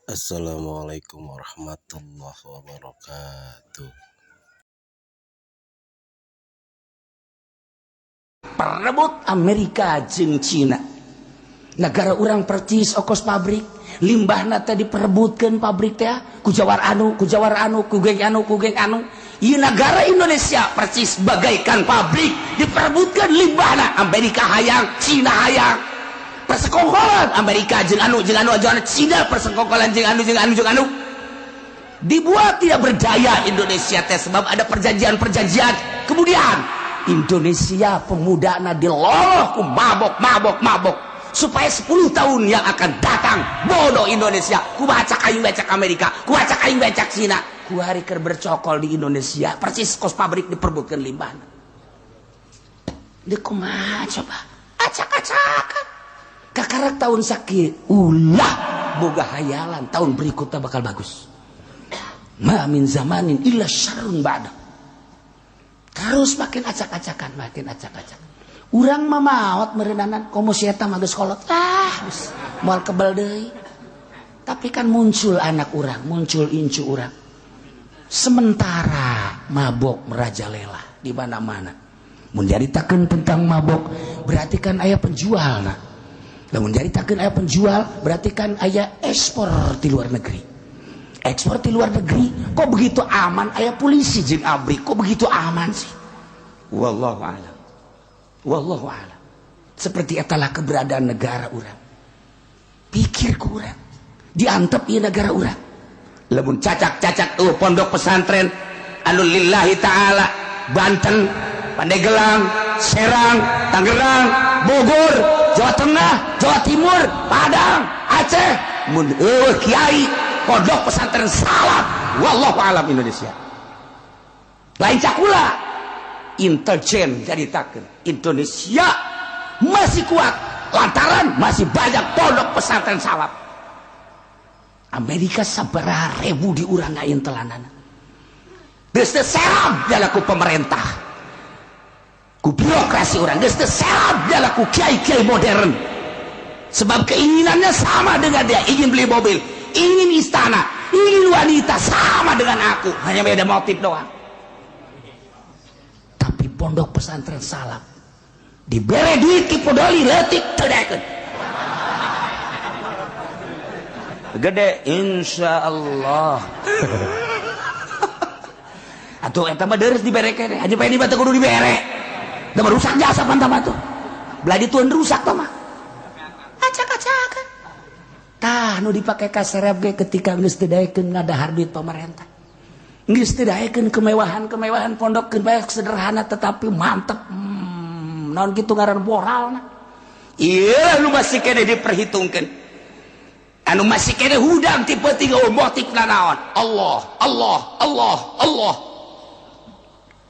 Assalamualaikum warahmatullahi wabarakatuh. Perebut Amerika jeung Cina. Negara orang percis okos pabrik, limbahna teh diperebutkeun pabrik teh ku jawar anu, ku geng anu. Ieu negara Indonesia percis bagaikan pabrik diperebutkeun limbahna. Amerika hayang, Cina hayang. Persekongkolan Amerika jeung anu Cina persekongkolan jeung anu. Dibuat tidak berdaya Indonesia teh sebab ada perjanjian. Kemudian Indonesia pemudana diloloh ku mabok supaya 10 tahun yang akan datang bodoh Indonesia ku bacak aing becak Amerika, ku bacak aing becak Cina, ku hari keur bercokol di Indonesia persis kos pabrik diperbutkeun limbahna. Deuk kumaha coba acak-acakan kakarak tahun sakieu ulah boga hayalan tahun berikutnya bakal bagus. Ma min zamanin illa syarrun ba'da. Terus makin acak-acakan. Urang mah maot meureunana komo si eta mah geus kolot. Geus moal kebal deui. Tapi kan muncul anak urang, muncul incu urang. Sementara mabok merajalela di mana-mana. Mun diaritakeun tentang mabok berarti kan aya penjualna. Lamun diaritakeun aya penjual berarti kan aya ekspor di luar negeri. Ekspor di luar negeri kok begitu aman, aya polisi jeung abri kok begitu aman sih. Wallahu a'lam. Seperti etalah keberadaan negara urang. Pikir ku urang diantep ieu negara urang. Lamun cacak pondok pesantren anu lillahi taala Banten, Pandeglang, Serang, Tangerang, Bogor, Jawa Tengah, Jawa Timur, Padang, Aceh, mun kiai pondok pesantren salat wallahu alam Indonesia. Lain cakula intelijen jaritakeun Indonesia masih kuat lantaran masih banyak pondok pesantren salaf. Amerika sabaraha ribu di urang ngaintelanana. Geus teu serab jalaku pemerintah. Ku birokrasi urang geus teu serab jalaku kiai-kiai modern. Sebab keinginannya sama dengan dia, ingin beli mobil, ingin istana, ingin wanita sama dengan aku, hanya beda motif doang. Tapi pondok pesantren salaf dibere duit ki podoli leutik teudekeun gede insyaallah. Atuh eta mah deres dibere keneh aja pengen dibatu kudu dibere da rusak jasa pantah mah tuh belah ditueun rusak tah mah acak-acakan tah nu dipake ka serep ge ketika geus teu daekeun ngadahar duit pemerintah. Geus teu daekeun kemewahan pondok bae sederhana tetapi mantep. Naon kitu ngaran moralna. Ieu nu masih kene diperhitungkeun. Anu masih kene hudang ti penting motifna naon? Allah.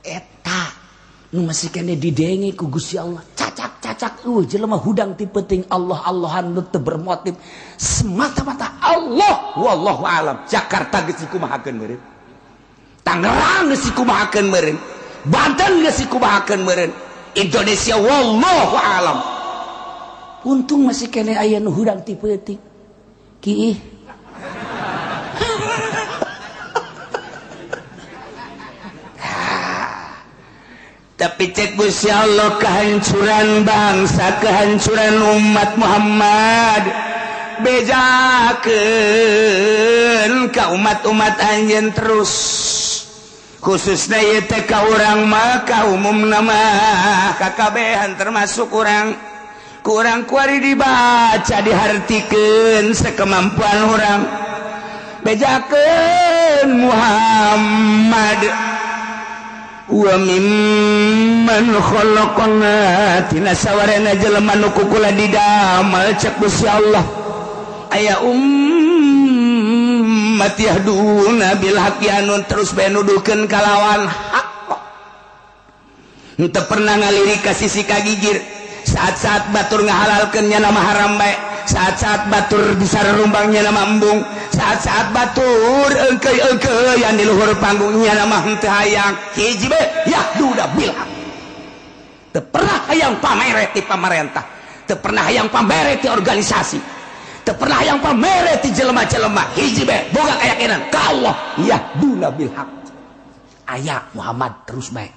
Eta nu masih kene didenge ku Gusti Allah. Cacak jelema hudang ti penting Allah-Allahan nu teu bermotif semata-mata Allah. Wallahu alam. Jakarta geus dikumahakeun meureun. Tangerang geus dikumahakeun meureun, Banten geus dikumahakeun meureun, Indonesia wallahu alam. Untung masih kene aya nu hudang ti peuting. Kiih. Tapi cek Gusti Allah kehancuran bangsa, kehancuran umat Muhammad. Bejakeun ka umat-umat anjeun terus. Khususnya ieu teh ka urang mah ka umumna mah kakabehan termasuk urang kuari dibaca dihartikeun sakemampuan urang. Bejakeun Muhammad wa mimman khalaqna tina sawarena jelema nu kukula didamel cek Gusti Allah aya umat yahduna bil haqqi anu terus bae nuduhkeun kalawan hak. Henteu pernah ngalirik ka sisi kagigir saat-saat batur ngahalalkeun nya nama haram bae, saat-saat batur disarerumbang nya nama embung, saat-saat batur eungkeuy-eungkeuyan di luhur panggung nya nama henteu hayang hiji bae yahduna bil haqqi. Teu pernah hayang pamere ti pamarentah, teu pernah hayang pamere ti organisasi, teu pernah yang pamere ti jelema-jelema hiji bae boga kayakinan ka Allah yahduna bil haq aya Muhammad terus bae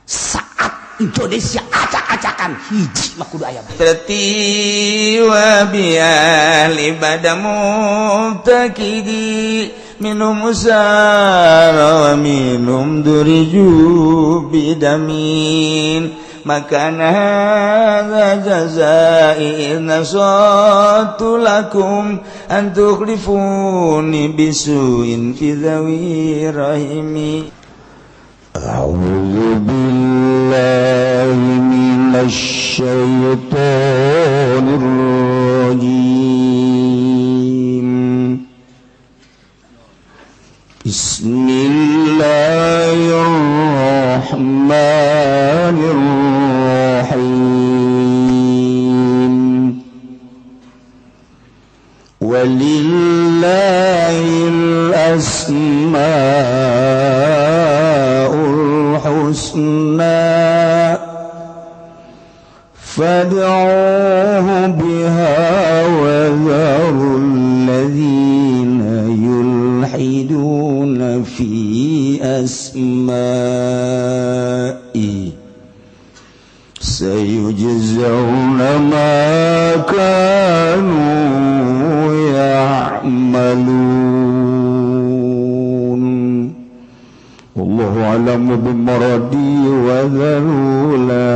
saat Indonesia acak-acakan hiji mah kudu aya berarti wa bial ibadamu takidi minum usara wa minum duriju bidamin makana hadza jazai nasatu lakum an tukhlifuni bisuin fi dhawi rahimi a'udzu billahi minasy syaithanir rajim Bismillahirrahmanirrahim walillahil asmaul husna fad'uhu biha wa dharul ladzina yulhiduna fi asma'i sayujzauna ma kanu ya'malun wallahu a'lamu bimaradi wa dharula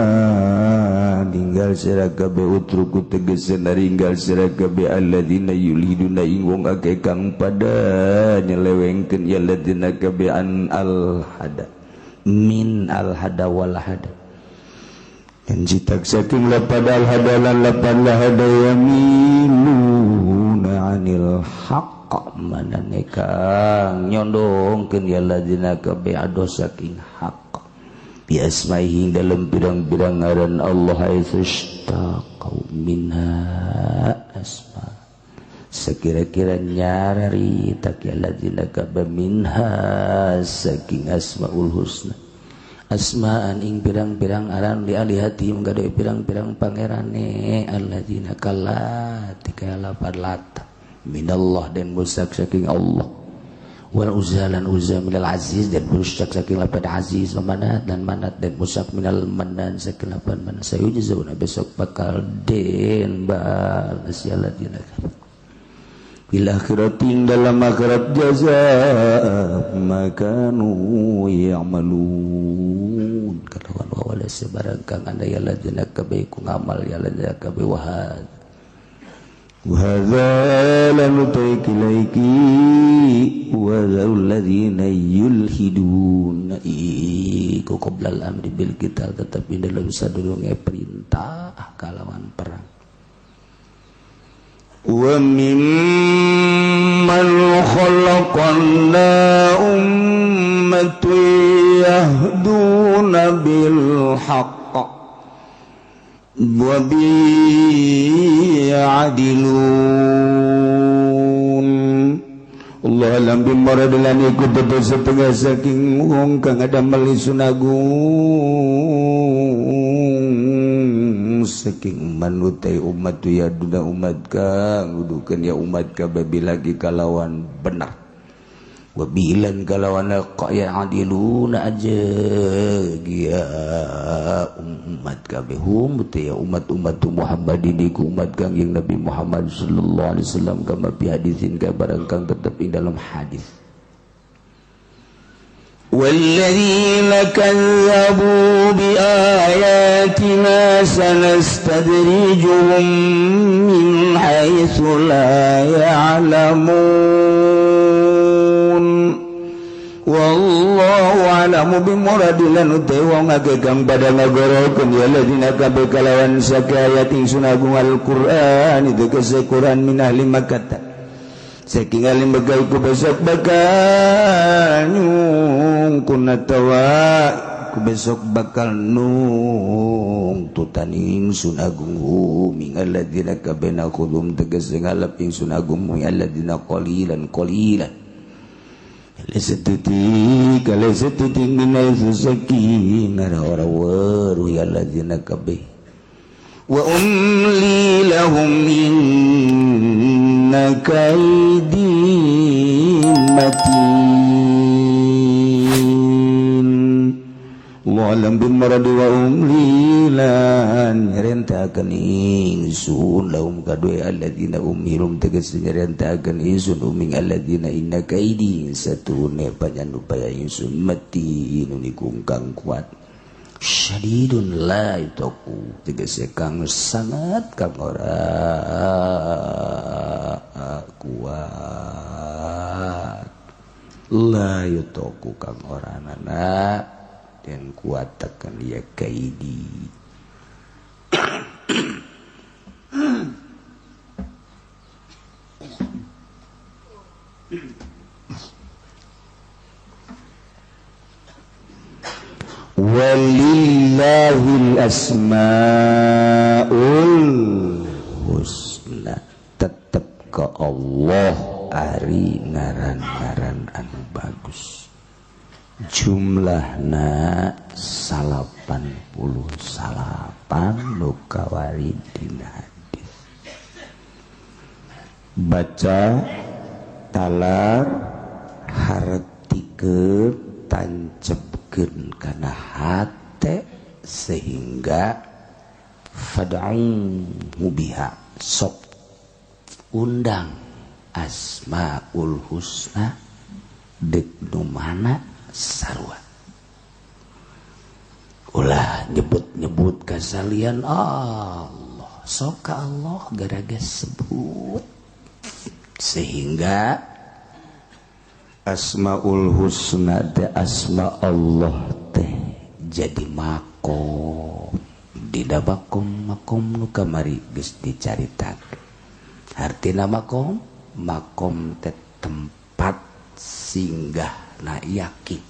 tinggal sirakabe utruku tegesan ringgal sirakabe alladzina yulhiduna ing wong akeh kang pada nyelewengkeun ya alladzina kabe an al hada min al hada wal hada dan citak saking lapad al hada lan lapad la hada yaminuna anil haqq manane kang nyondongkeun ya alladzina kabe ados saking haqq biasmaihi dalam birang-birang ngaran Allah aizustaqau minha asma sekira-kira nyari tak ya ladzina kaba minha saking asmaul husna asma'an ing birang-birang aran li alihati menggadai birang-birang pangerane alladzina kallati kaya lapad lata minallah dan musak saking Allah wal uzalan uzza minal aziz dan musak saking lapad aziz manat dan manat dan musak minal manan saking lapad manan sayujzauna besok bakal den balas ya ladina bil akhiratin dalam akhirat jazaa makanu ya'malun kalawan wala sebarang kang anda ya ladina kabe ku ngamal ya ladina kabe wahad وهذا لنطيق ليكي وذو الذين يلحدون iku qabla al-amri bil qital tetapi dalam sadurunge perintah kalawan perang wa mimman khalaqna ummatun yahduna bil haqq wa bi'adilun Allah alam bimaradalan ikut betul setengah saking wong kang ada mali sunagung saking manutai umat tu ya duda umat kang udukan ya umat ka babi lagi kalawan benar wabilan kalawan qaya adiluna aja ya umat kabehum ya umat-umat Muhammadin iku umat kang yang Nabi Muhammad sallallahu alaihi wasallam kama bi hadisin ka barang kang tetep ing dalam hadis walladzina kazzabu bi ayatina sanastadrijuhum min haitsu la ya'lamun wallahu a'lamu bimuradilan utai wong agegam pada ngagorokeun ya ladina kabeh kalawan sakayat ing sunagung Al-Qur'an itu kesekuran min ahli Makkah saking ahli Makkah ku besok bakal nyung kunatawa ku besok bakal nung tutaning sunagung min alladina kabeh nakhudum tegas ngalap ing sunagung min alladina qalilan Lesetuti minai susakin ara-ara waru ya alladzina kabeh wa umli lahum inna kaidi matin walam bin maradi wa umlilan nyerentakeun ingsun laum kadue alladzina umhirum tegas nyerentakeun ingsun uming alladzina inna kaidi satune panjan upaya ingsun matin unikungkang kuat syadidun la itaku tegese kang sangat kang ora kuat la itaku kang ora nana dan kuatakan ya kaidi walillahil asmaul husna tetep ke Allah ari ngaran-ngaran anu bagus jumlahna 88 nu kawarid dina hadis baca talar hartikeun tancepkeun kana hate sehingga fad'u biha sok undang asmaul husna dek nu mana sarua ulah nyebut-nyebut kasalian Allah sok ka Allah garaga sebut sehingga asmaul husna teh asma Allah teh jadi makom dina makom nu kamari geus dicaritakeun artina makom teh tempat singgah na yakin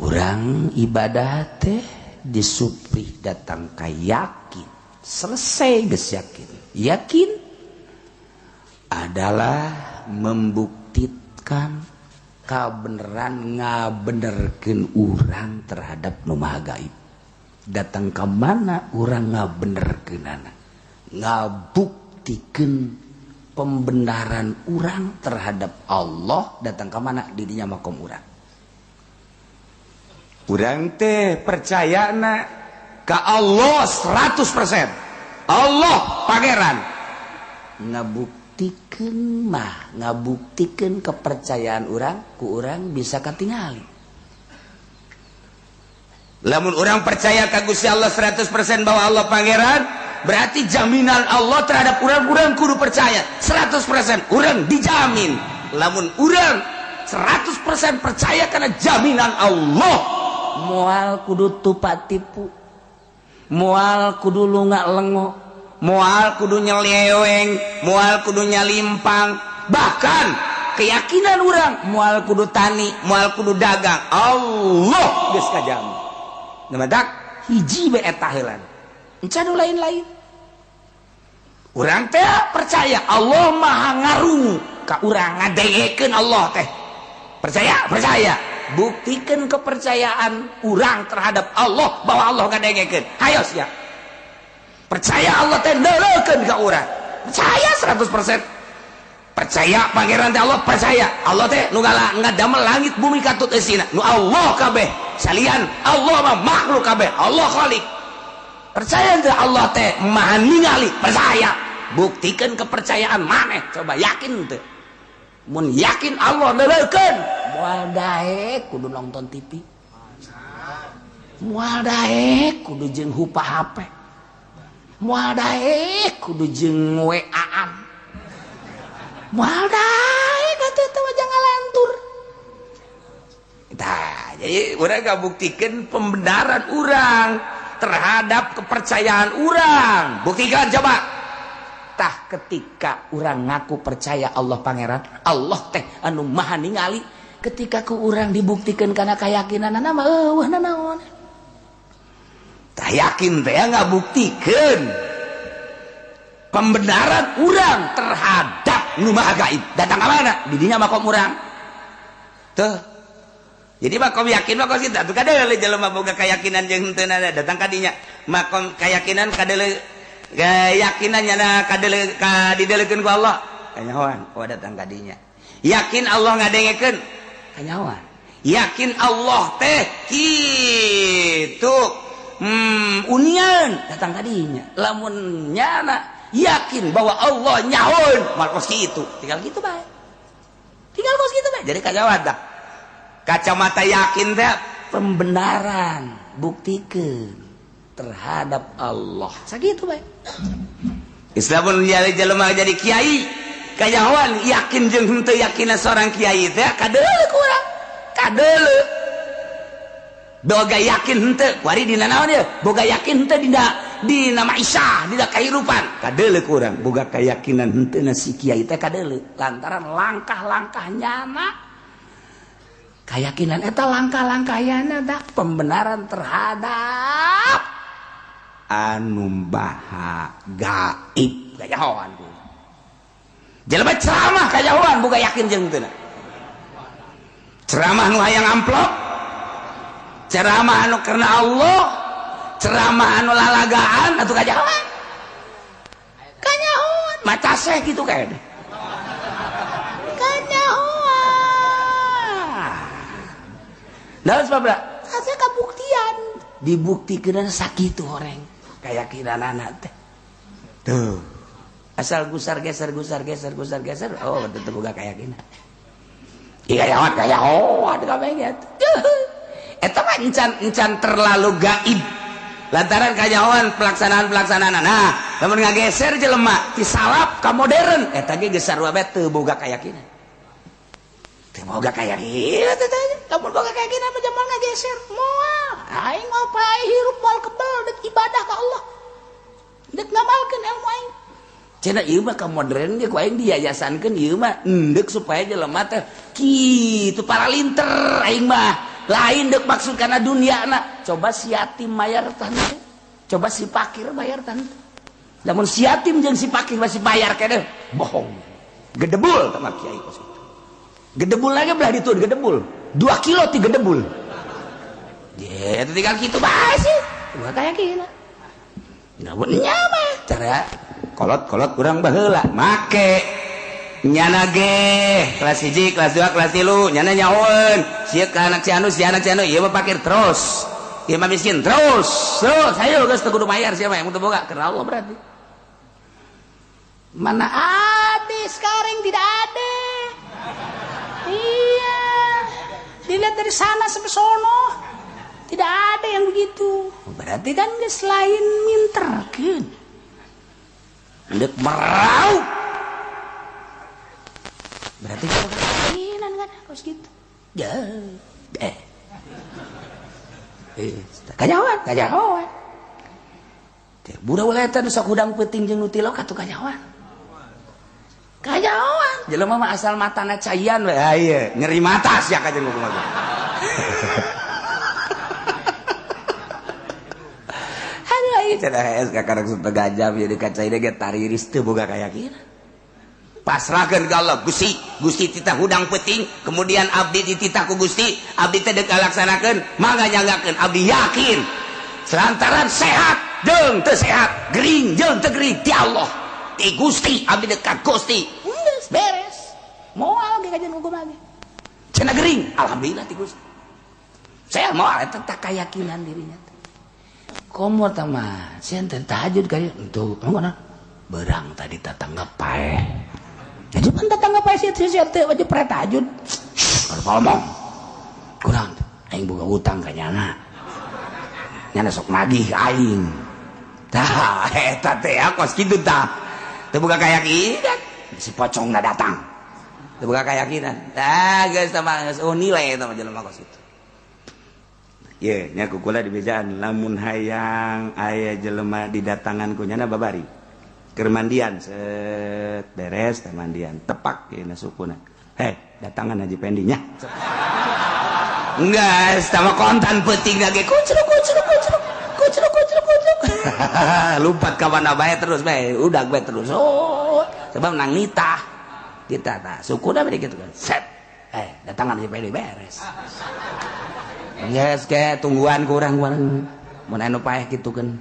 urang ibadah teh disupri datang ka yakin selesai geus yakin adalah membuktikan kabeneran ngabenerkeun urang terhadap nu maha gaib datang ka mana urang ngabenerkeunana ngabuktikeun pembenaran urang terhadap Allah datang ke mana di dinya makom urang teh percaya na ka Allah 100% Allah pangeran ngabuktikeun kepercayaan urang ku urang bisa katingali lamun urang percaya ka Gusti Allah 100% bahwa Allah pangeran berarti jaminan Allah terhadap urang kudu percaya 100% urang dijamin lamun urang 100% percaya karena jaminan Allah moal kudu tupat tipu moal kudu lunga lengo moal kudu nyeleweng moal kudu nyalimpang bahkan keyakinan urang moal kudu tani moal kudu dagang Allah geus kajamin namadak hiji bae eta heulan encan lain-lain urang teh percaya Allah maha ngarungu ka urang ngadengekeun Allah teh percaya buktikan kepercayaan urang terhadap Allah bahwa Allah ngadengekeun hayo sia percaya Allah teh neulekeun ka urang percaya 100% percaya pangeran teh Allah percaya Allah teh nu ngadamel langit bumi katut eusina nu Allah kabeh salian Allah mah makhluk kabeh Allah khaliq percaya teh Allah teh maha ningali percaya buktikan kepercayaan maneh coba yakin teh mun yakin Allah neulekeun moal daek kudu nonton TV moal daek kudu jeung hupa HP moal daek kudu jeung WA-an moal daek atuh teh jangan ngalantur tah jadi urang ngabuktikeun pembenaran urang terhadap kepercayaan urang buktikan coba tah ketika urang ngaku percaya Allah pangeran Allah teh anu maha ningali ketika ku urang dibuktikan karena keyakinanana mah eueuh nanaon tah yakin teh ngabuktikeun pembenaran urang terhadap nu maha gaib datang ka mana di dinya makom urang teu jadi makom yakin makom cinta tuh kadeule jelema boga keyakinan jeung henteu datang ka dinya makom keyakinan kadeule keyakinannya kadidelekeun ku Allah kanyahoan datang kadinya. Yakin Allah ngadengekeun kanyahoan. Yakin Allah teh kitu unian datang kadinya. Lamun nyana yakin bahwa Allah nyahoan mal kos kitu tinggal kitu bae. Jadi kanyahoan tah. Kacamata yakin teh pembenaran buktikeun terhadap Allah sakitu bae. Islamun jelema jadi kiai kanyahoan yakin jeung henteu yakinna seorang kiai teh kadeuleu ku urang kadeuleu boga yakin henteu kuari dina naon ieu boga yakin henteu dina maisha dina kahirupan kadeuleu ku urang boga keyakinan henteuna si kiai teh kadeuleu lantaran langkah-langkah nyana keyakinan eta langkah-langkahna tah pembenaran terhadap anu baha gaib kanyahoan ku jelema ceramah kanyahoan boga yakin jeung henteu ceramah nu hayang amplop ceramah anu karena Allah ceramah anu lalagaan atuh kanyahoan maca seh kitu kae kanyahoan dalam sebab asa kabuktian dibuktikeun sakitu horeng keyakinan anak teh tuh asal gusar geser oh tetep boga keyakinan kayahoan kabeh eta mah encan terlalu gaib lantaran kanyahoan pelaksanaan nah lamun ngageser jelema ti salaf ka modern eta ge geus sarua bae teu boga keyakinan lamun boga keyakinan mah jamal ngageser moal aing ngopai hirup moal kebal dek ibadah ka Allah dek ngamalkeun ilmu aing cenah ieu mah ka modern ge ku aing diyayasankeun ieu mah endek supaya jelema teh kitu para linter aing mah lain dek maksud kana dunyana coba si yatim bayar tante coba si fakir bayar tante lamun si yatim jeung si fakir masih bayar keneh bohong gedebul tah kiai kos itu gedebul lagi belah ditun gedebul 2 kilo ti gedebul ya tinggal kitu bae sih gua kayak gini namun nyama cara kolot kurang baheula make nyana ge kelas 1 kelas 2 kelas 3 nyana nyahoeun sieun ka anak si anu ieu mah fakir terus ieu mah miskin terus hayu geus teu kudu mayar sia mah yang teu boga karena Allah berarti mana ada sekarang tidak ada iya dilihat dari sana sampai sono tidak ada yang begitu berarti kan geus lain minterkeun ndek meraup berarti keinginan kan harus gitu ya kanyahoan budak uletan sok hudang peuting jeung nu tilok atuh kanyahoan jelema mah asal matana cayan we ieu nyeri mata sia ka jeung ngomong aduh ieu cenah es ka karek setengah jam ieu di kaca ieu ge tariris teu boga kayakinan pasrahkeun ka Allah Gusti titah hudang peuting kemudian abdi dititah ku Gusti abdi teh deuk ngalaksanakeun mangga nyanggakeun abdi yakin selantaran sehat jeung teu sehat gering jeung teu gering ti Allah ti Gusti abdi deuk ka Gusti geus beres moal ge kajian hukum lagi cenah gering alhamdulillah ti Gusti saya moal eta tak keyakinan dirinya komo tah mah sieun teh tahajud ka dieu entu ngona berang tadi tatangga pae jadi pan tetangga pae sia-sia teh wajib pre tahajud kalau ngomong kurang aing boga utang ka nyana sok nagih aing tah eta teh kos kitu tah teu boga kayakinan si pocongna datang teu boga kayakinan tah geus mah geus nilai eta mah jelema kos kitu ye nya kukula di bejaan lamun hayang aya jelema didatangan ku nyana babari keur mandian set beres teh mandian tepak yeuna sukuna datangan Haji Pendi nya enggak sama kontan peuting lagi kucruk lumpat ka mana bae terus bae udag bae terus sebab nang nitah kita tah sukuna bari kitu kan set datangan Haji Pendi beres yes ke tungguan kurang mun anu paeh kitu kan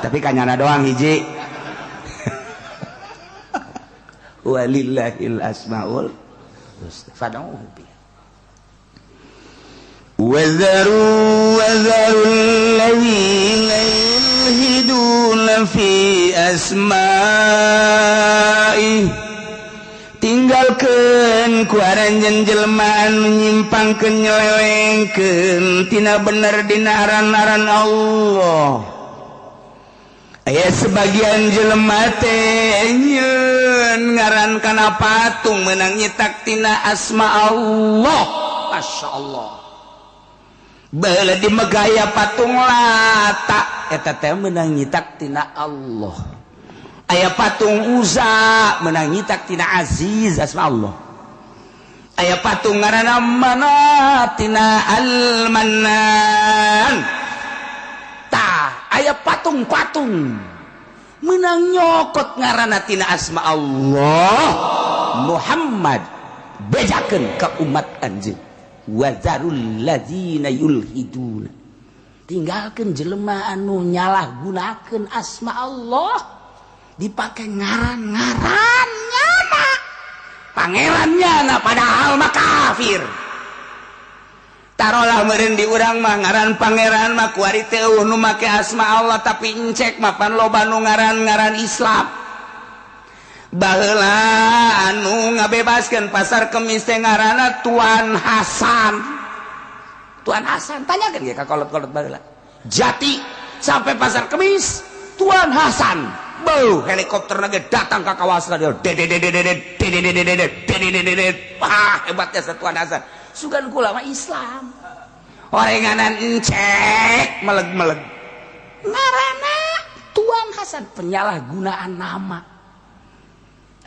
tapi kanyana doang hiji. Walillahil asmaul husna fad'uhu biha. Wadharu alladhina yulhiduna fi asma'i. Tinggalkeun ku aranjeun jelema anu nyimpangkeun nyelewengkeun tina bener dina aran-aran Allah. Aya sebagian jelema teh nyieun ngaran kana patung meunang nyitak tina asma Allah. Masyaallah. Baheula di megaya patung Lata eta teh meunang nyitak tina Allah. Aya patung Uzza meunang nyitak tina Aziz asma Allah. Aya patung ngaranna Manat tina Al-Mannan. Tah aya patung-patung meunang nyokot ngaranna tina asma Allah. Muhammad bejakeun ka umat anjeun. Wa zarul ladzina yulhiduna. Tinggalkeun jelema anu nyalahgunakeun asma Allah. Dipakai ngaran-ngarannya nak pangerannya nak padahal mah kafir. Tarolah meureun di urang mah ngaran pangeran mah kuari teu nu make asma Allah tapi encek mah pan loba nu ngaran-ngaran Islam. Baheula anu ngabebaskeun pasar Kemis teh ngaranna Tuan Hasan. Tuan Hasan tanyakeun ge ka kolot-kolot baheula. Jati sampai pasar Kemis Tuan Hasan. Beuh helikopter nage datang ke kawasan dia. Wah hebatnya Tuan Hasan. Sugan kula mah Islam. Orenganan encek meleg-meleg. Ngaranna Tuan Hasan penyalahgunaan nama.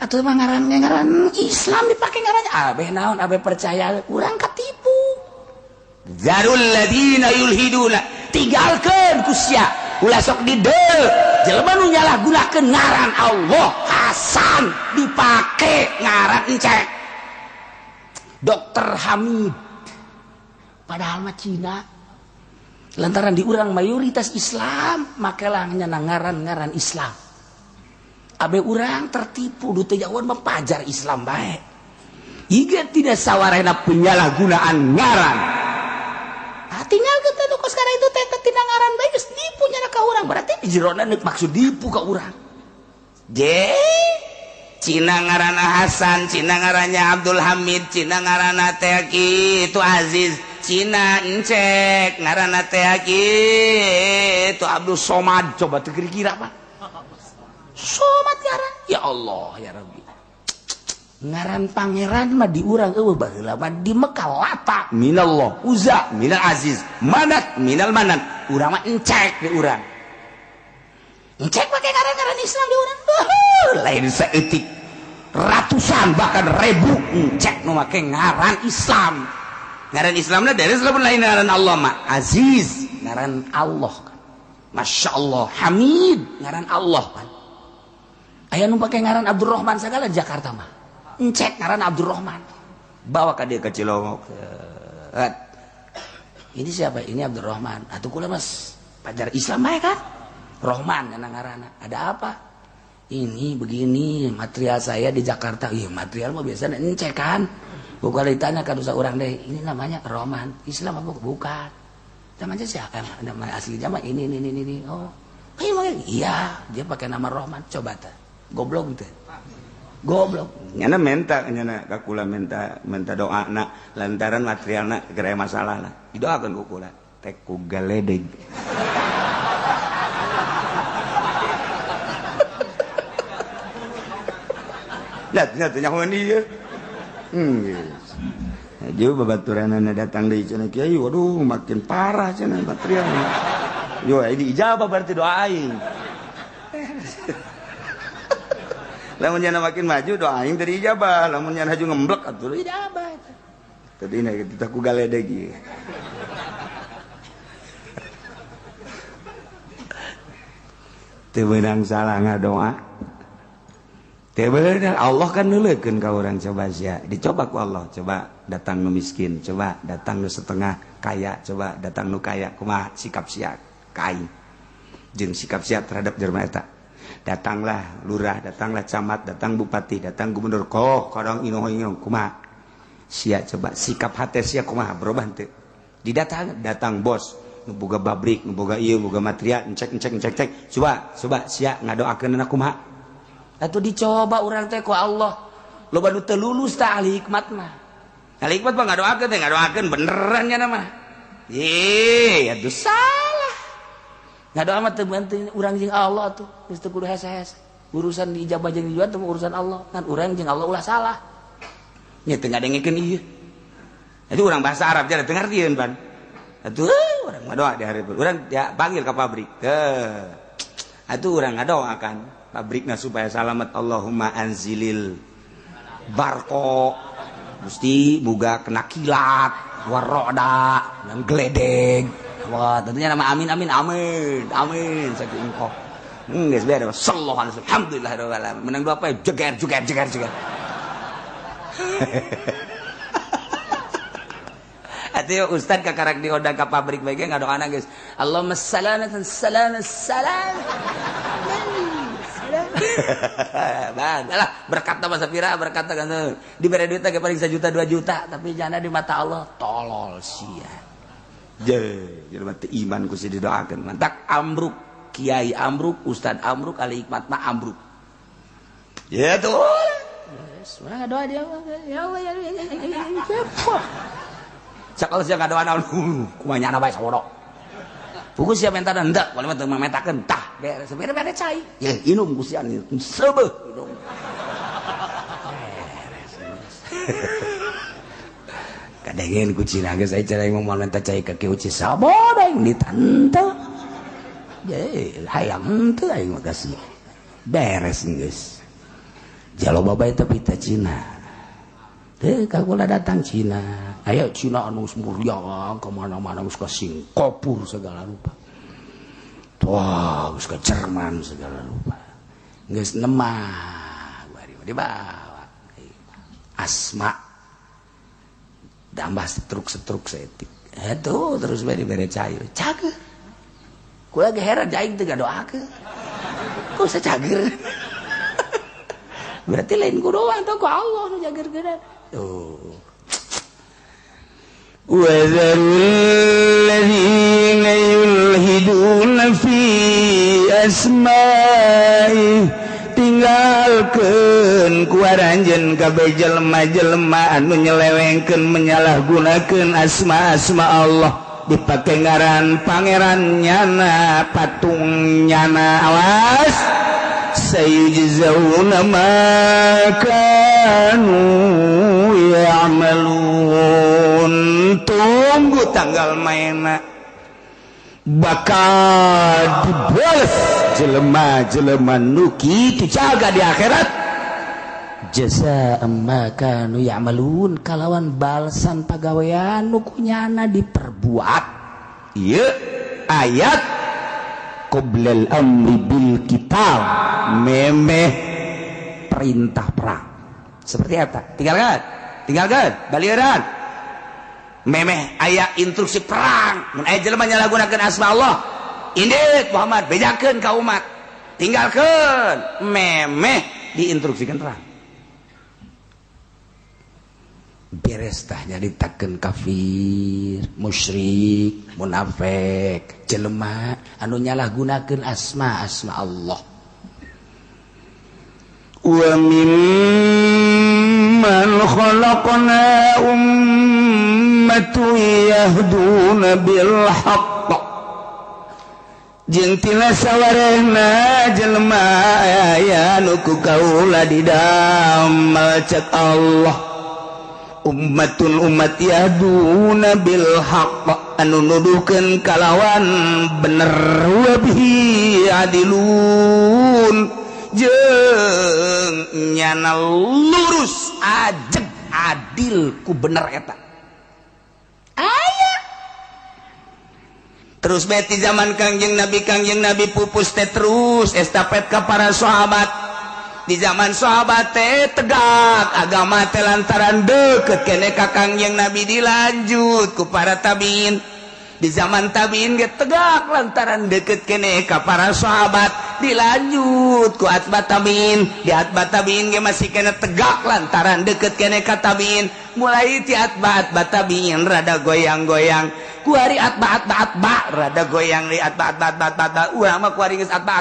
Atuh mah ngaran Islam dipakai ngarannya abeh naon abeh percaya urang katipu. Zarul ladina yulhiduna tinggalkeun ku sia. Ulah sok dideu jelema nu nyalahgunakeun ngaran Allah Hasan dipake ngaran encek. Dokter Hamid padahal mah Cina. Lantaran di urang mayoritas Islam makalah nyana ngaran-ngaran Islam. Abe urang tertipu du teu jawan mempajar Islam bae. Ieu tidak sawarena penyalahgunaan ngaran. Tinggal kita nu kos karena itu teh tina ngaran bae geus nipu nya ka urang berarti di jerona neuk maksud dipu ka urang. Cina ngaranna Hasan, Cina ngarannya Abdul Hamid, Cina ngaranna teh kitu Aziz, Cina encek ngaranna teh kitu Abdul Somad. Coba teu kira-kira apa? Somad ngaran. Ya Allah ya Rabbi. Ngaran pangeran mah di urang eueuh baheula mah di Mekah Lata minallah, Uzza minal Aziz, Manat minal Manan. Urang mah encek di urang. Encek pakai ngaran-ngaran Islam di urang. Lain saeutik ratusan bahkan ribu encek nu make ngaran Islam. Ngaran Islamna dari lamun lain ngaran Allah mah Aziz ngaran Allah kan. Masya Allah. Hamid ngaran Allah kan. Aya nu pakai ngaran Abdurrahman sagala Jakarta mah. Encek ngaran Abdurrahman. Bawa ka dia ke Cilongok. Ini siapa? Ini Abdurrahman. Atuh kula mas pajar Islam bae kan? Rahman kana ngaranna. Ada apa? Ini begini material saya di Jakarta. Iya material mah biasanya encek kan. Bukan ditanya ka dosa urang deh. Ini namanya Rahman. Islam apa bukan? Namanya siapa? Nama aslinya mah ini. Oh. Iya, dia pakai nama Rahman. Coba ta. Goblok gitu. Goblok. Nyana ka kula minta doa na lantaran materialna gara masalah lah. Didoakeun ku kula. Teh ku galedeg. Lihat nyahoan dia. Jauh babaturanana datang deui cenah kiai, waduh makin parah cenah materialna. Yo ini ijabah berarti doa aing. Lamun nyana makin maju doa aing tadi ijabah, lamun nyana haju ngemblek atuh ijabah. Tadi na kita ku galedeg ieu. Teu beunang salah ngadoa. Teu beunang Allah kan neuleukeun ka urang coba sia. Dicoba ku Allah, coba datang nu miskin, coba datang nu setengah kaya, coba datang nu kaya kumaha sikap sia ka aing. jeung sikap sia terhadap jelema eta. Datanglah lurah, datanglah camat, datang bupati, datang gubernur, kadang inoh kumaha sia coba sikap hate sia kumaha berubah teu. Datang bos nu boga pabrik, nu boga ieu, boga material, cek coba sia ngadoakeun anak kumaha atuh dicoba urang teh ku Allah. Loba nu teu lulus tah ahli hikmat mah. Ahli hikmat mah ngadoakeun beneran nya mah. Atuh salah. Ngadoa mah teu bantu urang jeung Allah tuh. Geus teu kudu hese-hese. Urusan dijabah jeung dijual teh urusan Allah. Kan urang jeung Allah ulah salah. Nya teu ngadengkeun ieu. Itu urang bahasa Arab jadi teu ngartieun pan. Atuh urang ngadoa di hareupeun. Urang ya panggil ka pabrik. Atuh urang ngadoakan pabrikna supaya selamat. Allahumma anzilil barko. Gusti boga kena kilat, waroda, dan geledeg. Wah, tentunya nama amin saking engkau. Geus beres. Sallallahu alaihi wasallam. Alhamdulillahirabbil alamin. Menang dua apa? Jeger. Atuh ustad kakarak diodang ka pabrik bae ge ngadoana geus. Allahumma salamatan salam. Bagus berkat nama sapira berkat kan diberi duit ge paling 1 juta 2 juta tapi jana di mata Allah tolol sia. Jadi mati iman ku si didoakeun mantak ambruk kiai ambruk ustad ambruk ahli hikmat mah ambruk. Ya tuh. Yes, urang ngadoa dia ya Allah ya. Sakal sia ngadoa naon kumaha nyana bae sawodo. Buku siap mentar hendak kalau mah teu mametakeun tah beres cai. Ya inum ku sia sebeuh inum. Kadengen ku cina geus aya cara ngomong minta cai ka kieu ci saboda yang ditante. Ye hayang teu aing mah kasih. Beres geus. Jalo babay tapi ta Cina. Teu kagula datang Cina. Aya Cina anu mulia ka mana-mana geus ka Singapura segala rupa. Wah, geus ka Jerman segala rupa. Geus nemah bari dibawa. Asma tambah setruk setik. Atuh terus bere cair. Cager. Kula ge heran aing teu ngadoakeun. Kok sacager. Berarti lain ku doang teh ku Allah nu jagerkeun. Tuh. Wa dzarul ladzina yulhiduna fi asma'i tinggalkeun ku aranjeun kabeh jelema-jelema anu nyelewengkeun menyalahgunakeun asma-asma Allah dipake ngaran pangeran nyana patung nyana awas sayujzauna ma kanu ya'malun tunggu tanggal mainna bakal dibalas jelema-jelema nu kitu jaga di akhirat jazaa'an ma kanu ya'malun kalawan balasan pagawean nu kunyana diperbuat. Ieu ayat qoblal amri bil qital memeh perintah perang. Seperti apa? Tinggalkan balieran memeh aya instruksi perang mun aya jelema nyalahgunakeun asma Allah indit Muhammad bejakeun ka umat tinggalkeun memeh diinstruksikan perang beres tah nyaritakeun kafir musyrik munafik jelema anu nyalahgunakeun asma Allah. Wa mimman khalaqna ummatun yahduna bil haqq jeung tina sawarehna jelema aya nu ku kaula didamel cek Allah ummatun umat yahduna bil haqq anu nuduhkeun kalawan bener wa bihi adilun jeung nyana lurus ajeg adil ku bener eta aya terus beti zaman kangjeng Nabi pupus teh terus estafet ka para sahabat di zaman sahabat teh tegak agama teh lantaran deukeut keneh ka kangjeng Nabi dilanjut ku para tabiin di zaman tabiin ge tegak lantaran deket kene ka para sahabat, dilanjut ku atba tabiin, di atba tabiin ge masih kene tegak lantaran deket kene ka tabiin, mulai ti atba tabiin rada goyang-goyang, ku hari atba rada goyang di atba urang mah ku hari geus atba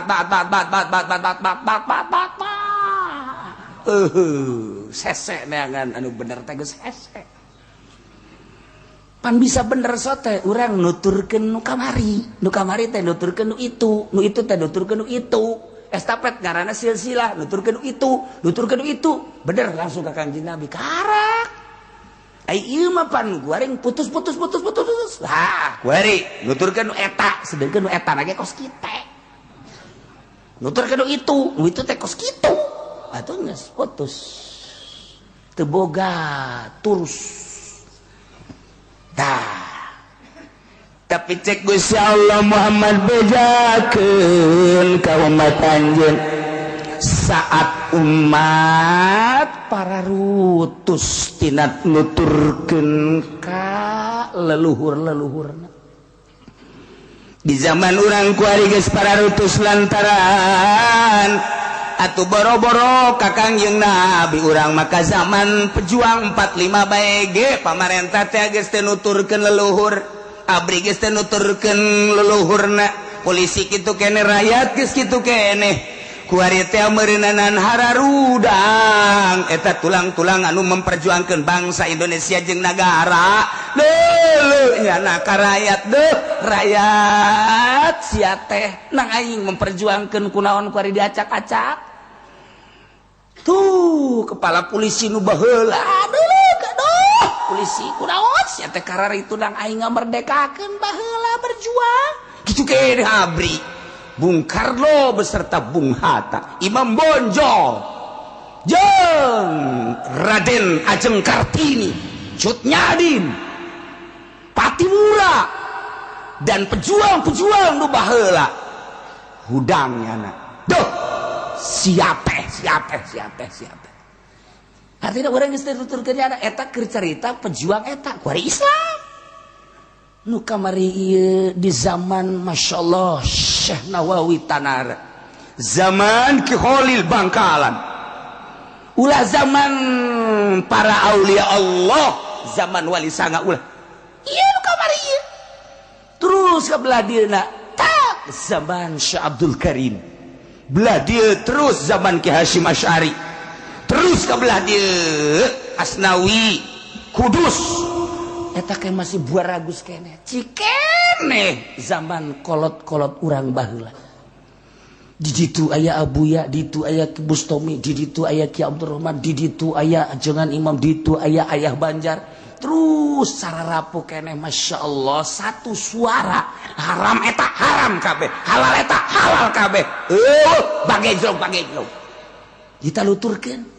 sese neangan anu bener teh geus hese. Pan bisa bener sote urang nuturkeun nu kamari teh nuturkeun nu itu teh nuturkeun nu itu, estafet ngaranna silsilah nuturkeun nu itu bener langsung ka Kangjeng Nabi karak ai ieu mah pan guaring putus lah guari nuturkeun nu eta sedengkeun nu eta ge kos kitu nuturkeun nu itu teh kos kitu atuh geus putus teu boga turus. Tapi cek Gusti Allah Muhammad bejakeun ka umat anjeun saat umat para rutus tina nuturkeun ka leluhur-leluhurna. Di zaman urang kuari geus para rutus lantaran atuh boro-boro ka Kangjeng Nabi urang maka zaman pejuang 45 bae ge pamarentah teh geus teu nuturkeun leluhur, abri geus teu nuturkeun leluhurna, polisi kitu kene, rakyat geus kitu kene, ku ari teh meureunanan hararudang eta tulang-tulang anu memperjuangkeun bangsa Indonesia jeung nagara. Leuleuk nyana ka rakyat deuh, rakyat sia teh nang aing memperjuangkeun kunaon ku ari diacak-acak. Tuh kepala polisi nu baheula aduh polisi kunaon sia teh kararitu nang aing ngamerdekakeun baheula berjuang kitu kene abri. Bung Karno beserta Bung Hatta, Imam Bonjol jeung Raden Ajeng Kartini, Cut Nyadin, Patimura dan pejuang-pejuang nu baheula hudangnya duh siapa artinya orang geus tuturkeun nya eta keur carita pejuang eta ku ari Islam nu kamari ieu di zaman masyaallah Syekh Nawawi Tanara, zaman Ki Khalil Bangkalan, ulah zaman para aulia Allah, zaman wali sanga ulah ieu nu kamari ieu. Terus ka belah dieuna tak zaman Syekh Abdul Karim, belah dieu terus zaman Ki Hasyim Asy'ari, terus ka belah dieu Asnawi Kudus eta kayak masih buah ragus kene cikene zaman kolot-kolot urang baheula. Di ditu aya Abuya, di ditu aya Ki Bustomi, di ditu aya Ki Abdurrahman, di ditu aya ajengan Imam, di ditu aya Ayah Banjar. Terus sararapu kene Masya Allah satu suara haram eta haram kabeh, halal eta halal kabeh. Bagejlog kita luturkeun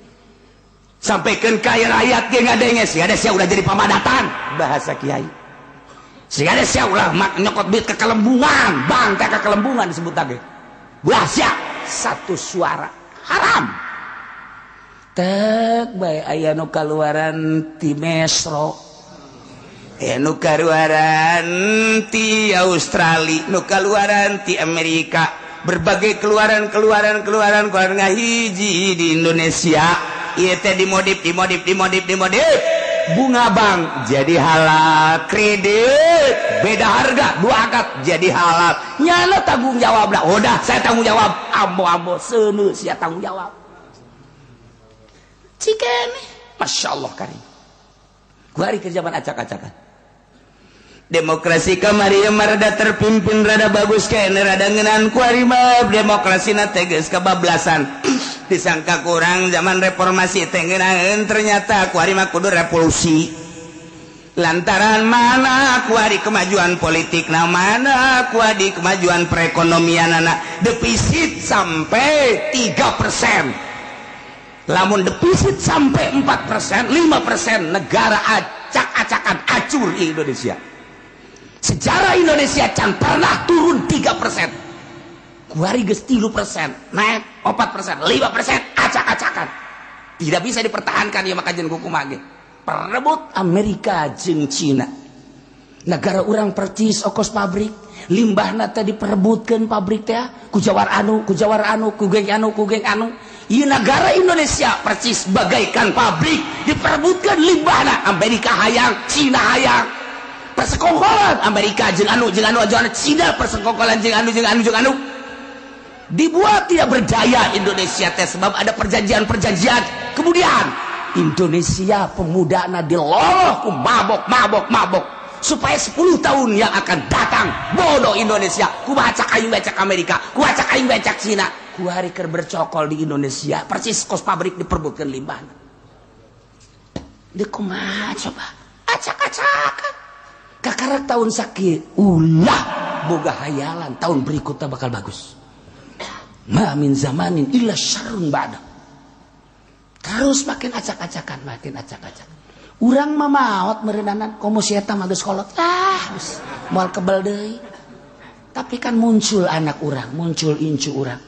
sampaikan kaya rakyat ge ngadenge si ada sia udah jadi pamadatan bahasa kiai, si ada sia ulah nyokot duit ke Kelembungan, bang teh ke Kelembungan disebut lagi ulah sia satu suara haram. Tek bae aya nu kaluaran ti Mesro, nu kaluaran ti Australia, nu kaluaran ti Amerika, berbagai keluaran ngahiji di Indonesia. Ieu teh dimodif bunga bank jadi halal, kredit beda harga 2 akad jadi halal, nyana tanggung jawab lah. Udah saya tanggung jawab, ambo seuneu sia tanggung jawab cikene Masya Allah karim. Kuari ke zaman acak-acakan demokrasi kamari rada terpimpin rada bagus kene rada ngeunaan kuari mah demokrasina teh geus kabablasan. Disangka kurang zaman reformasi teh ngeunaheun ternyata kuari mah kudu revolusi. Lantaran mana kuari kemajuan politik na mana kuari kemajuan perekonomianana defisit sampai 3%. Lamun defisit sampai 4%, 5% negara acak-acakan acur di Indonesia. Sejarah Indonesia can pernah turun 3%. Kuari geus 3%, naik 4%, 5%, acak-acakan. Tidak bisa dipertahankan ya maka jeung kumaha ge. Perebut Amerika jeung Cina. negara urang percis ongkos pabrik limbahna teh diperebutkeun pabrik teh ku jawar anu ku geng anu ieu negara Indonesia percis bagaikan pabrik diperebutkeun limbahna Amerika hayang Cina hayang persekongkolan Amerika jeung anu Cina persekongkolan jeung anu dibuat tidak berdaya Indonesia teh sebab ada perjanjian kemudian Indonesia pemudana diloloh ku mabok supaya 10 tahun yang akan datang bodoh Indonesia ku bacak aing becak Amerika ku bacak aing becak Cina ku hari keur bercokol di Indonesia persis kos pabrik diperbutkeun limbahna deuk kumaha coba acak-acakan kakarek tahun sakieu ulah boga hayalan tahun berikutnya bakal bagus ma min zamanin illa syarrun ba'da terus makin acak-acakan urang mah maot meureunanan komo si eta mah geus kolot geus moal kebal deui tapi kan muncul anak urang muncul incu urang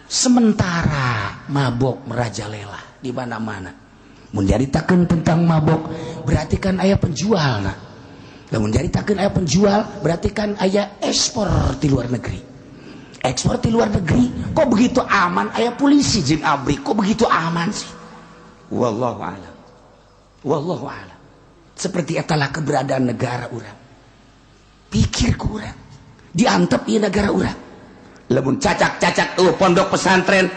sementara mabok merajalela di mana-mana mun nyaritakeun tentang mabok berarti kan aya penjualna lamun nyaritakeun aya penjual berarti kan aya ekspor di luar negeri kok begitu aman aya polisi jeung abri kok begitu aman sih wallahu a'lam seperti etalah keberadaan negara urang pikir ku urang diantep ieu negara urang lamun cacak pondok pesantren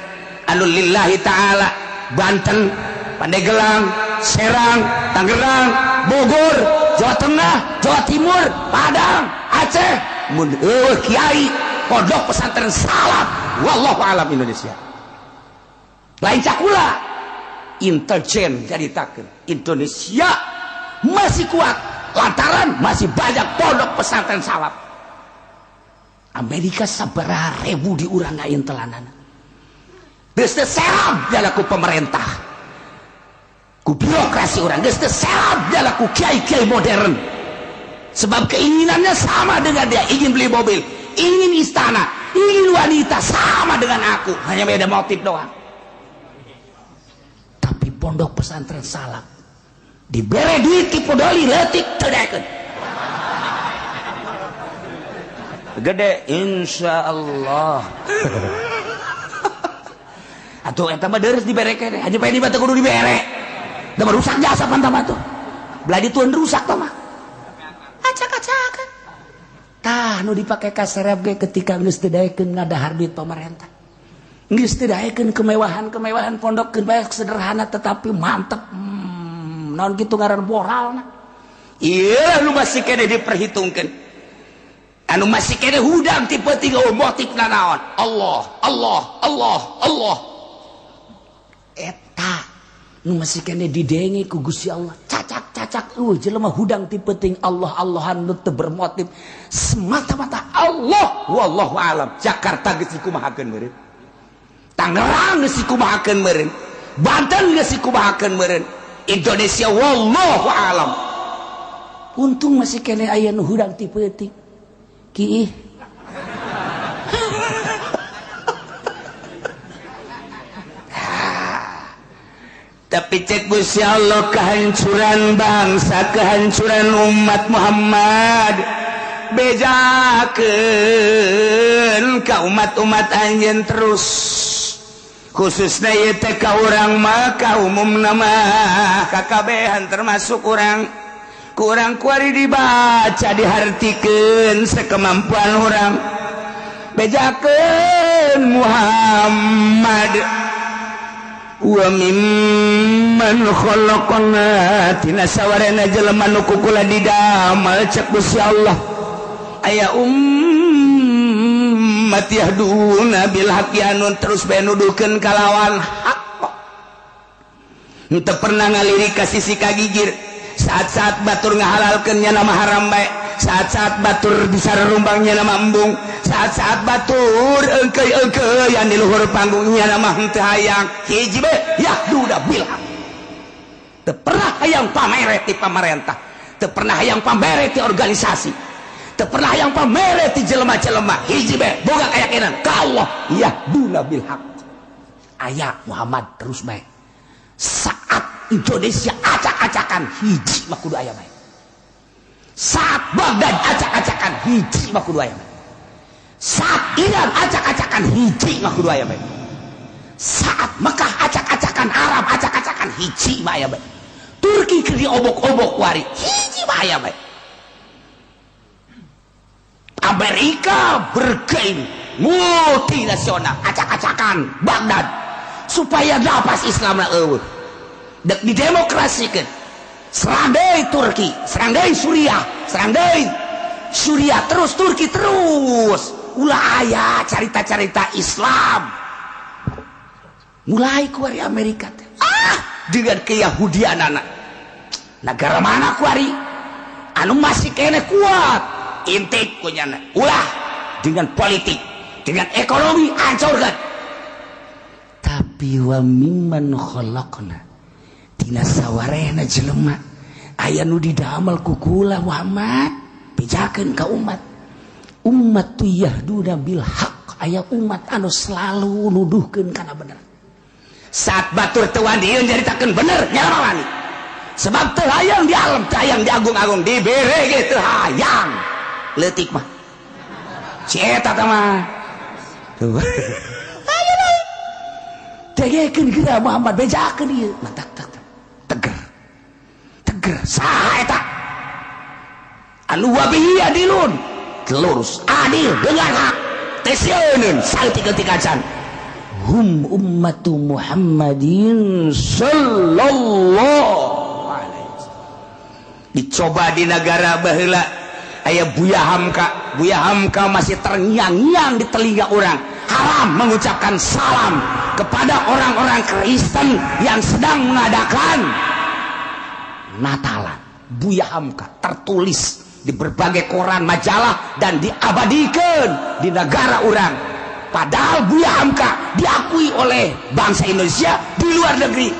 anu lillahi ta'ala Banten Pandeglang Serang Tangerang Bogor Jawa Tengah Jawa Timur Padang Aceh mun kiai pondok pesantren salaf wallahu alam Indonesia lain cakula intelijen jaritakeun Indonesia masih kuat lantaran masih banyak pondok pesantren salaf Amerika sabaraha ribu di urang ngaintelanana geus teu serab jalaku pemerintah ku birokrasi urang geus teu serab jalaku kiai-kiai modern sebab keinginannya sama dengan dia ingin beli mobil ingin istana, ingin wanita sama dengan aku, hanya beda motif doang. Tapi pondok pesantren salaf dibere duit ki podoli leutik teudekeun. Gede insyaallah. Atuh eta mah deres dibere keneh, haji pae di batu kudu dibere. Da rusak jasa pantama tuh. Belah ditueun rusak tah mah. Acak-acakan. Tah nu dipake ka serep ge ketika geus teu daekeun ngadahar duit pemerintah. Geus teu daekeun kemewahan pondok bae sederhana tetapi mantep. Naon kitu ngaran moralna. Ieu nu masih kene diperhitungkeun. Anu masih kene hudang ti peuting motifna naon? Allah. Eta nu masih kene didenge ku Gusti Allah. Cacak jelema hudang ti peuting Allah-Allahan nu teu bermotif semata-mata Allah wallahu alam. Jakarta geus dikumahakeun meureun. Tangerang geus dikumahakeun meureun. Banten geus dikumahakeun meureun. Indonesia wallahu alam. Untung masih kene aya nu hudang ti peuting. Kiih. Tapi cek Gusti Allah kehancuran bangsa, kehancuran umat Muhammad bejakeun ka umat-umat anjeun terus khususna ieu teh ka urang mah ka umumna mah kakabehan termasuk urang kurang kuari dibaca dihartikeun sakemampuan urang bejakeun Muhammad wa mimman khalaqna tina sawarena jelema nu kukula didamel cek Gusti Allah aya ummat yahduna bil haqqi anu terus bae nuduhkeun kalawan hak henteu pernah ngalirik ka sisi kagigir saat-saat batur ngahalalkeun nya nama haram bae saat-saat batur disararumbang nya nama embung saat-saat batur engkeuy yang di luhur panggungnya nama henteu hayang hiji bae yahduda bil haq teu pernah hayang pamere ti pamarentah teu pernah hayang pamere ti organisasi teu pernah hayang pamere ti jelema-jelema hiji bae boga kayakinan ka Allah yahduda bil haq aya Muhammad terus bae saat Indonesia acak-acakan hiji mah kudu aya bae saat Baghdad acak-acakan hiji mah kudu aya bae. Saat Iran acak-acakan hiji mah kudu aya bae. Saat Mekah acak-acakan Arab acak-acakan hiji mah aya bae. Turki keur diobok-obok wari hiji mah aya bae. Amerika bergeng multinasional acak-acakan Baghdad supaya napas Islamna eueuh. Dek didemokrasikeun. Serang deui Turki, serang deui Suriah, serang deui Suriah terus Turki terus. Ulah aya carita-carita Islam. Mulai ku ari Amerika teh. Dengan keyahudianana. Negara mana ku ari anu masih kene kuat? Intik kunyana. Ulah dengan politik, dengan ekonomi hancurkan. Tapi wa mimman khalaqna tina sawarehna jelema aya nu didamel ku kula Muhammad pijakeun ka umat tu yahduna bil haq aya umat anu selalu nuduhkeun kana bener. Saat batur teu wadieu nyaritakeun bener nya wani. Sebab teu hayang di alam, teu hayang di agung-agung, dibere ge teu hayang. Leutik mah. Si eta teh mah. Tuh. Ayo deui. Tegekeun geura Muhammad bejakeun ieu. Mantak teger. Teger saha eta? Anu wabihi adilun. Lurus adil dengan hak. Tesieun saltiga-tiga can. Hum ummatu Muhammadin sallallahu alaihi wasallam. Dicoba di negara baheula aya Buya Hamka masih terngiang-ngiang di telinga orang. Haram mengucapkan salam kepada orang-orang Kristen yang sedang mengadakan Natalan. Buya Hamka tertulis di berbagai koran, majalah dan diabadikan di negara orang. Padahal Buya Hamka diakui oleh bangsa Indonesia di luar negeri.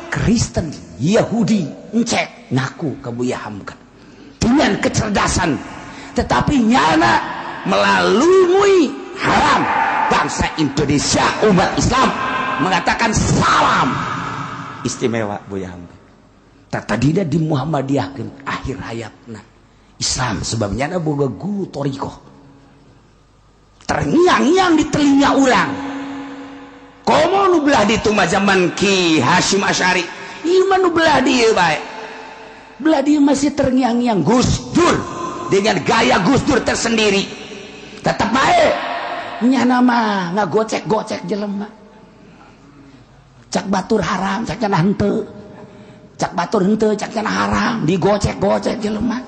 Kristen, Yahudi, encek ngaku ke Buya Hamka dengan kecerdasan, tetapi nyana melalui haram bangsa Indonesia umat Islam mengatakan salam istimewa Buya Hamka. Tadina di Muhammadiyahkeun akhir hayatna Islam sebabnya ada boga guru torikoh terngiang-ngiang di telinga urang. Komo nu belah ditu mah zaman Ki Hasyim Asy'ari iman nu belah dieu bae. Belah dieu masih terngiang-ngiang Gus Dur dengan gaya Gus Dur tersendiri. Tetap bae nya nama ngagocek-gocek jelema. Cak batur haram, cak cenah henteu. Cak batur henteu, cak cenah haram, digocek-gocek jelema.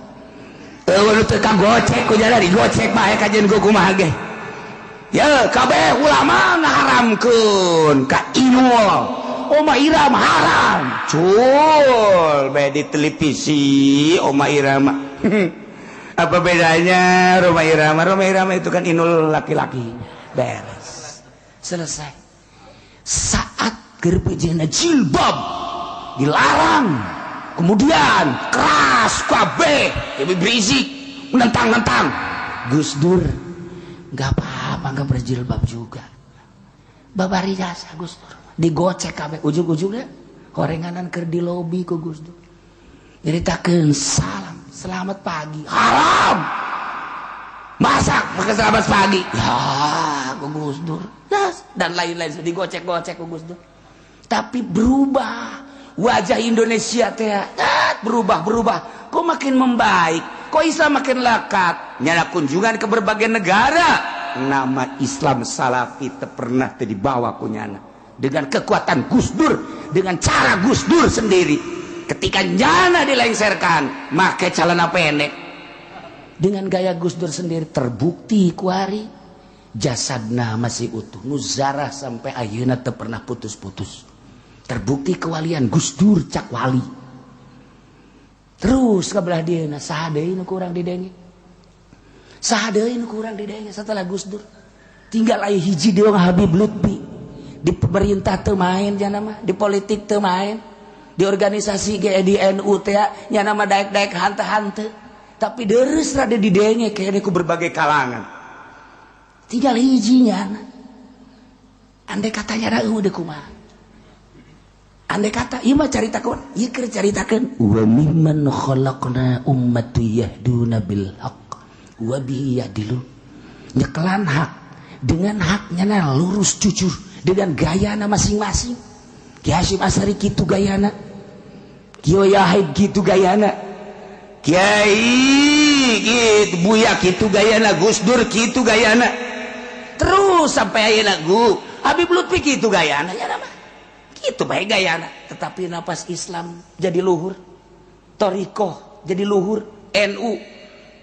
Eueuh teu kagocek ku jana digocek bae kajen ku kumaha ge. Ya kabeh ulama ngaharamkeun ka inul. Oma Irama haram. Cul bae di televisi Oma Irama. Apa bedanya Roma Irama? Roma Irama itu kan inul laki-laki. Beres. Selesai. Saat gerbejena jilbab dilarang. Kemudian keras kabeh, berisik, menentang-nentang. Gus Dur enggak apa-apa, enggak berjilbab juga. Babari jasa Gus Dur. Digocek kabeh ujug-ujugna horenganan keur di lobi ku Gus Dur. Nyaritakeun salam, selamat pagi. Haram. Masak pakai selamat pagi. Ya, ku Gus Dur. Yes. Dan lain-lain digocek-gocek ku Gus Dur. Tapi berubah. Wajah Indonesia teh berubah. Kok makin membaik, kok Islam makin lekat. Nyana kunjungan ke berbagai negara, nama Islam Salafi teu pernah teu dibawa ku nyana. Dengan kekuatan Gus Dur, dengan cara Gus Dur sendiri. Ketika nyana dilengserkan, make celana pendek. Dengan gaya Gus Dur sendiri terbukti kuari jasadna masih utuh. Nuzarah sampai ayeuna teu pernah putus-putus. Terbukti kewalian Gus Dur cak wali. Terus kabelah dieuna saha deui nu kurang didenge. Saha deui nu kurang didenge setelah Gus Dur. Tinggal aya hiji deung Habib Lutfi. Di pemerintah teu main nya nama, di politik teu main, di organisasi ge di NU teh nya nama daek-daek hante-hante. Tapi deres rada didenge kene ku berbagai kalangan. Tinggal hiji nya. Andai katanya da eueuh kumaha. andai kata ieu mah caritakeun ieu keur caritakeun wa mimman khalaqna ummatu yahduna bil haqq wa bihi ya'dilu nyekelan hak dengan haknya lurus jujur dengan gayana masing-masing. Ki Hasyim Asy'ari kitu gayana, Kiai Wahid kitu gayana, Kiai gitu Buya kitu gayana, Gus Dur kitu gayana, terus sampai ayeuna Habib Lutfi kitu gayana ya nama kitu bae gayana. Tetapi napas Islam jadi luhur, Thariqah jadi luhur, NU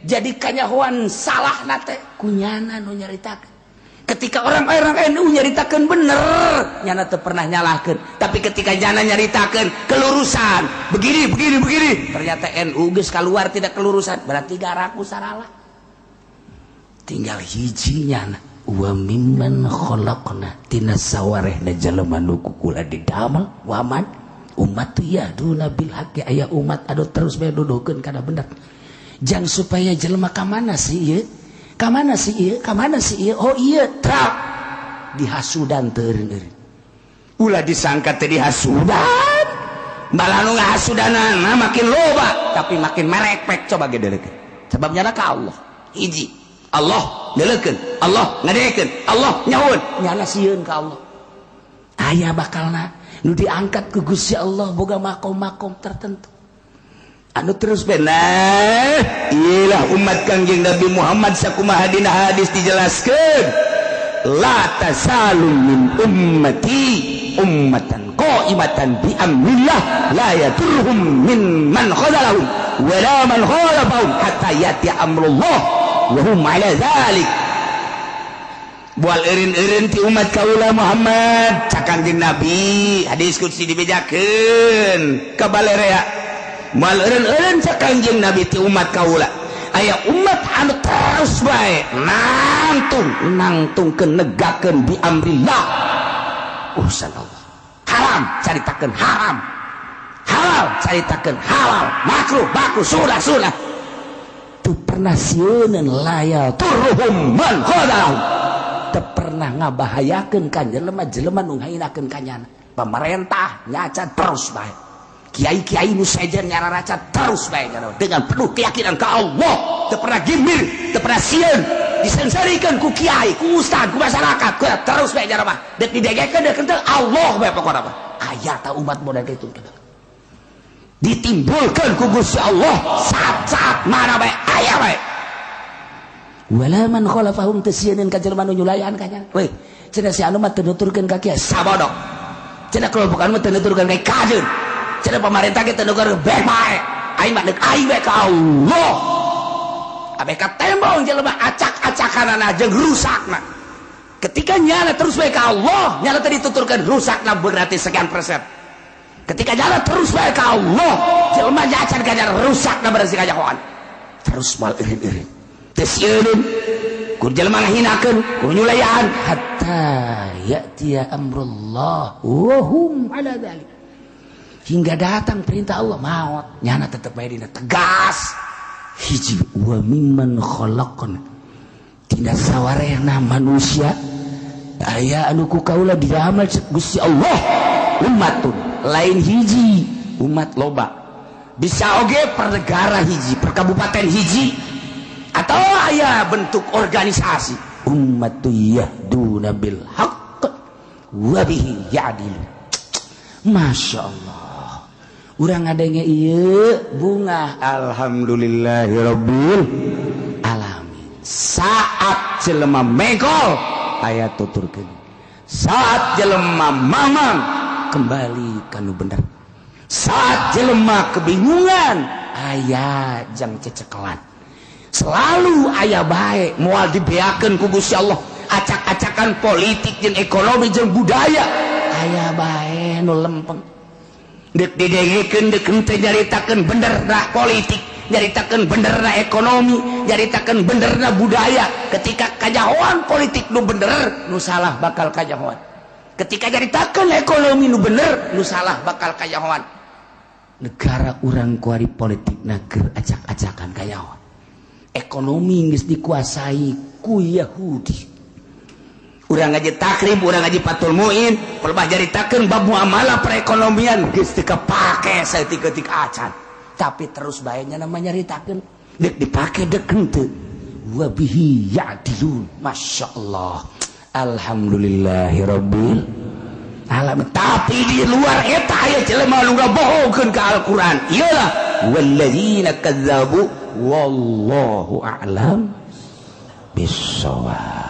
jadi kanyahoan salah nate kunyana nu nyaritakeun. Ketika orang-orang NU nyaritakeun bener nyana teu pernah nyalahkeun, tapi ketika nyana nyaritakeun kelurusan begini ternyata NU geus keluar tidak kelurusan, berarti garaku saralah. Tinggal hiji nyana wa mimman khalaqna tina sawarehna jalema nu kukula didamel waman umat yahduna bil haqqi aya umat anu terus bae nuduhkeun kana bener. Jang supaya jelema ka mana sih ieu? Ka mana sih ieu? Oh ieu trap dihasudan teu eureun-eureun. Ulah disangka teh dihasudan. Malah nu ngahasudanana makin loba tapi makin merepek. Coba ge deulekeun. Sebabnya ka Allah. Hiji, Allah deulekeun, Allah ngadekeun, Allah nyahoun. Nyana sieun ka Allah. Aya bakalna nu diangkat ku Gusti Allah boga makom-makom tertentu. Anu terus benar ialah umat Kangjeng Nabi Muhammad sakumaha dina hadis dijelaskeun la tasalun min ummati ummatan qaimatan bi amrillah la yaturhum min man khadalahum wa la man khalafahum hatta yati amrullah wa hum ala dzalik. Bual eureun-eureun ti umat kaula Muhammad cak Kangjeng Nabi hadis qudsi dibejakeun ka balerea. Mal eureun-eureun cak Kangjeng Nabi ti umat kaula aya umat anu terus bae nangtungkeun negakeun bi amrillah urusan Allah. Haram caritakeun haram, halal caritakeun halal, makruh sunah teu pernah sieun layal turhum man khadahum, teu pernah ngabahayakeun ka jelema nu ngahinakeun kanyana. Pemerintah nyaca terus bae, kiai-kiai nu sejen nyararaca terus bae dengan penuh keyakinan ke Allah, teu pernah gimir, teu pernah sieun disensarikeun ku kiai, ku ustad, ku masyarakat, ku terus bae jara mah dek didegekeun dek teu Allah bae pokona mah. Aya ta umat model kitu ditimbulkeun ku Gusti Allah saat mana bae aya bae. Wala man khalafahum teu sieun ka jelema nu nyulayan kanya. We, cenah si anu mah teu nuturkeun ka kiai sabodok. Cenah kelompok anu mah teu nuturkeun ka kajeun. Cenah pemerintah kita nuker baik baik, aing mah aing baik ka Allah. Abe ka tembong jelema acak-acakanana jeung rusakna. Ketika nyala terus baik ka Allah, nyala tadi dituturkeun rusakna berarti sekian persen. Ketika nyala terus baik ka Allah, jelema nyacan ka nyala rusakna berarti kajahoan. Terus mal eureun-eureun. Teu sieun ku jelema ngahinakeun, ku nyulayan hatta ya'tiya amrullah wa hum ala dzalik. Hingga datang perintah Allah maut nyana tetep bae dina tegas. Hiji wa mimman khalaqna tina sawarehna manusia aya anu ku kaula diramal Gusti Allah ummatun lain hiji umat loba bisa oge per negara hiji per kabupaten hiji atau aya bentuk organisasi ummatu yahduna bil haqq wa bihi ya'dilu. Masya Allah urang ngadenge ieu bunga alhamdulillahirabbil alamin. Saat jelema megol aya tuturkeun, saat jelema mamang kembali kanu bener, saat jelema kebingungan aya jang cecekelan, selalu aya bae moal dibeakeun ku Gusti Allah. Acak-acakan politik jeung ekonomi jeung budaya aya bae nu lempeng. Dek didengekeun dek henteu nyaritakeun benerna politik, nyaritakeun benerna ekonomi, nyaritakeun benerna budaya. Ketika kajahoan politik nu bener, nu salah bakal kajahoan. Ketika nyaritakeun ekonomi nu bener, nu salah bakal kajahoan. Negara urang kuari politikna keur acak-acakan kajahoan. Ekonomi geus dikuasai ku Yahudi. urang ngaji takrib urang ngaji Fathul Muin pelbah jaritakeun bab muamalah perekonomian geus teu kapake saeutik-eutik acan tapi terus bae nya namanya nyaritakeun dek dipake dek henteu wa bihi ya'dilun masyaallah alhamdulillahirabbil alamin tapi di luar eta aya jelema nu ngabohongkeun ka Al-Qur'an iyalah walladzina kadzabu wallahu a'lam bissawab.